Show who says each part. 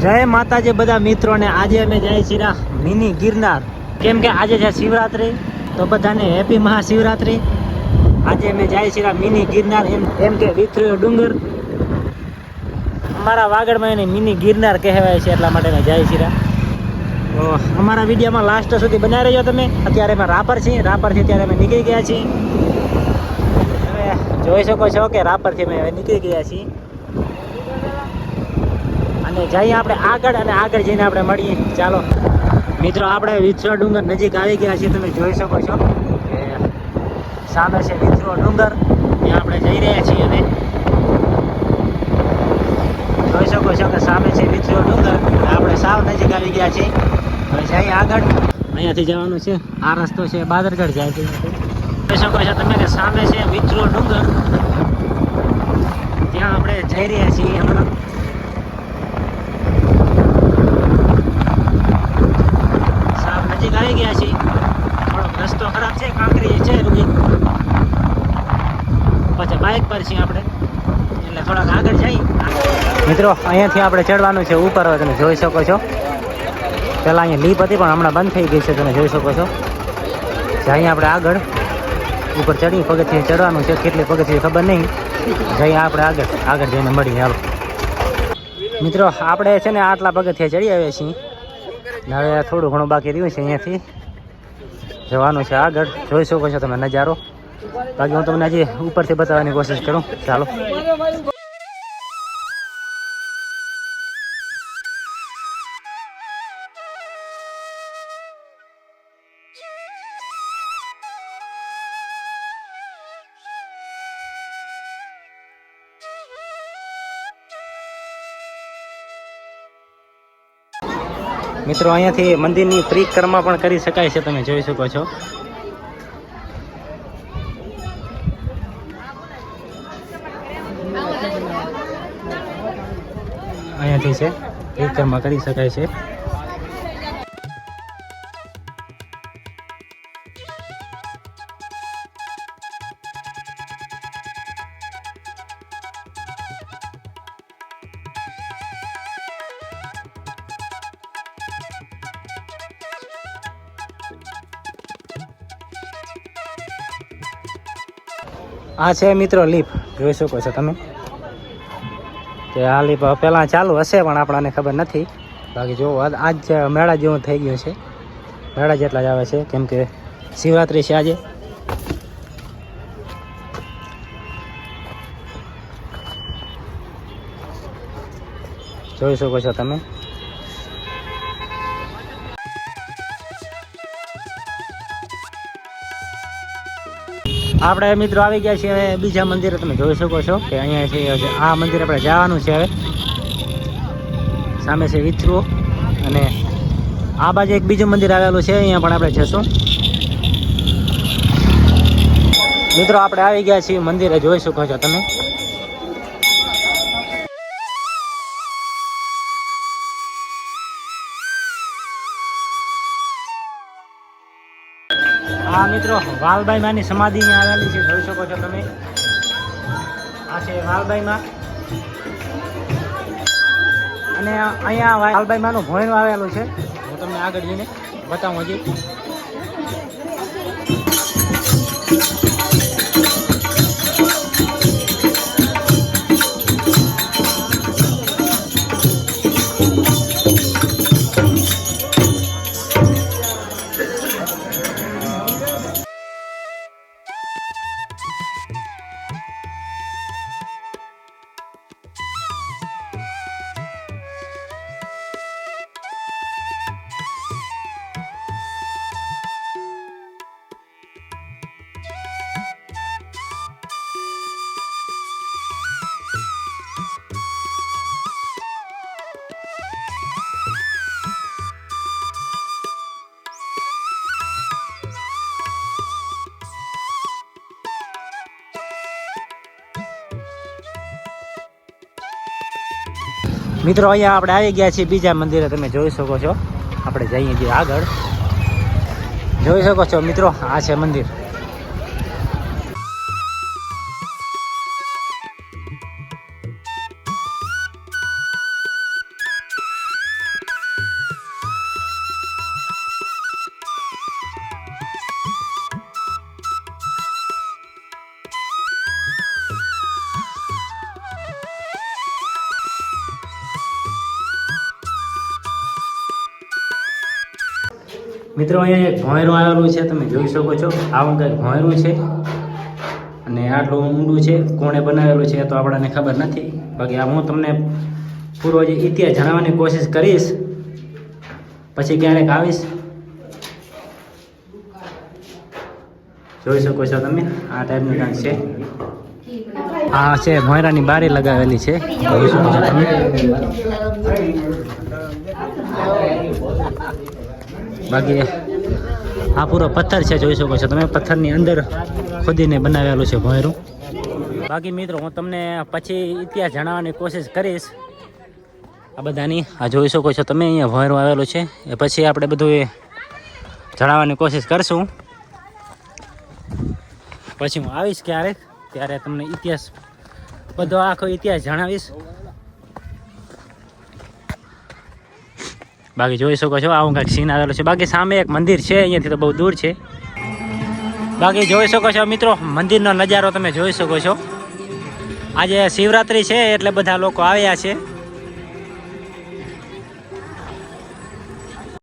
Speaker 1: જય માતાજી બધા મિત્રોને આજે અમે જાય છીએ મિની ગિરનાર કેમ કે આજે છે શિવરાત્રી તો બધાને હેપી મહાશિવરાત્રી। આજે અમે જાય છીએ મિની ગિરનાર એમ કે વિથરીયો ડુંગર અમારા વાગડમાં એને મિની ગિરનાર કહેવાય છે એટલા માટે અમે જાય છીએ। તો અમારા વિડીયોમાં લાસ્ટ સુધી બનાવી રહ્યો તમે। અત્યારે અમે રાપરથી અત્યારે અમે નીકળી ગયા છીએ। તમે જોઈ શકો છો કે રાપરથી અમે નીકળી ગયા છીએ અને જઈએ આપણે આગળ અને આગળ જઈને આપણે મળીએ। ચાલો મિત્રો આપણે વિથરો ડુંગર નજીક આવી ગયા છીએ। તમે જોઈ શકો છો કે સામે છે વિથરો ડુંગર, ત્યાં આપણે જઈ રહ્યા છીએ અને જોઈ શકો છો કે સામે છે વિથરો ડુંગર, આપણે સાવ નજીક આવી ગયા છીએ। હવે જઈએ આગળ, અહીંયાથી જવાનું છે, આ રસ્તો છે બાદરગઢ જાય છે। જોઈ શકો છો તમે કે સામે છે વિથરો ડુંગર, ત્યાં આપણે જઈ રહ્યા છીએ હમણાં। આવી ગયા છીએ, થોડોક રસ્તો ખરાબ છે, કાંકરી છે રૂગી, પછી બાઇક પર છીએ આપણે એટલે થોડાક આગળ જઈ। મિત્રો અહીંયાથી આપણે ચડવાનું છે ઉપર, તમે જોઈ શકો છો। પહેલાં અહીંયા લીપ હતી પણ હમણાં બંધ થઈ ગઈ છે, તમે જોઈ શકો છો। જઈએ આપણે આગળ ઉપર ચડી, પગથિયે ચડવાનું છે, કેટલી પગથિયે ખબર નહીં, જઈએ આપણે આગળ જઈને મળીએ। હાલો મિત્રો આપણે છે ને આટલા પગથિયે ચડી આવ્યા છીએ, હવે થોડું ઘણું બાકી રહ્યું છે, અહીંયાથી જવાનું છે આગળ। જોઈ શકો છો તમે નજારો, બાકી હું તમને હજી ઉપરથી બતાવવાની કોશિશ કરું। ચાલો મિત્રો અહીંયાથી મંદિરની પરિક્રમા પણ કરી શકાય છે, તમે જોઈ શકો છો। અહીંયાથી છે પરિક્રમા કરી શકાય છે। આ છે મિત્રો લીપ, જોઈ શકો છો તમે કે આ લીપ પહેલાં ચાલુ હશે પણ આપણાને ખબર નથી। બાકી જો આજ મેળા જેવું થઈ ગયું છે, મેળા જેટલા જ આવે છે કેમ કે શિવરાત્રી છે આજે। જોઈ શકો છો તમે। આપણે મિત્રો આવી ગયા છીએ હવે બીજા મંદિરે, તમે જોઈ શકો છો કે અહીંયાથી આ મંદિર આપણે જવાનું છે। હવે સામે છે વિથરો અને આ બાજુ એક બીજું મંદિર આવેલું છે, અહીંયા પણ આપણે જશું। મિત્રો આપણે આવી ગયા છીએ મંદિરે, જોઈ શકો છો તમે। આ મિત્રો વાલબાઈ માની સમાધિ અહીંયા આવેલી છે, જોઈ શકો છો તમે। આ છે વાલબાઈ માં અને અહીંયા વાલબાઈ માનું ભોયણું આવેલું છે, હું તમને આગળ જઈને બતાવું હજી। મિત્રો અહીંયા આપણે આવી ગયા છીએ બીજા મંદિરે, તમે જોઈ શકો છો। આપણે જઈએ છીએ આગળ, જોઈ શકો છો મિત્રો, આ છે મંદિર। મિત્રો અહીંયા એક ભોંયરું આવેલું છે, તમે જોઈ શકો છો. આવું કંઈક ભોંયરું છે અને આટલું ઊંડું છે. કોણે બનાવેલું છે તો આપણને ખબર નથી. બાકી આ હું તમને પૂરો જે ઇતિહાસ જણાવવાની કોશિશ કરીશ, પછી ક્યારેક આવીશ. જોઈ શકો છો તમે, આ ટાઈપનું કાંઈક છે. આ છે ભોંયરાની બારી લગાવેલી છે, જોઈ શકો છો તમે. બાકી આ પૂરો પથ્થર છે, જોઈ શકો છો તમે. પથ્થરની અંદર ખોદીને બનાવેલું છે ભોંયરું. બાકી મિત્રો હું તમને પછી ઇતિહાસ જણાવવાની કોશિશ કરીશ આ બધાની. આ જોઈ શકો છો તમે, અહીંયા ભોંયરું આવેલું છે. એ પછી આપણે બધું એ જણાવવાની કોશિશ કરશું. પછી હું આવીશ ક્યારેક, ત્યારે તમને ઇતિહાસ બધો આખો ઇતિહાસ જણાવીશ. બાકી જોઈ શકો છો આવું કાંઈક સીન આવેલો છે. બાકી સામે એક મંદિર છે, અહીંયાથી તો બહુ દૂર છે. બાકી જોઈ શકો છો મિત્રો, મંદિરનો નજારો તમે જોઈ શકો છો. આજે શિવરાત્રિ છે એટલે બધા લોકો આવ્યા છે.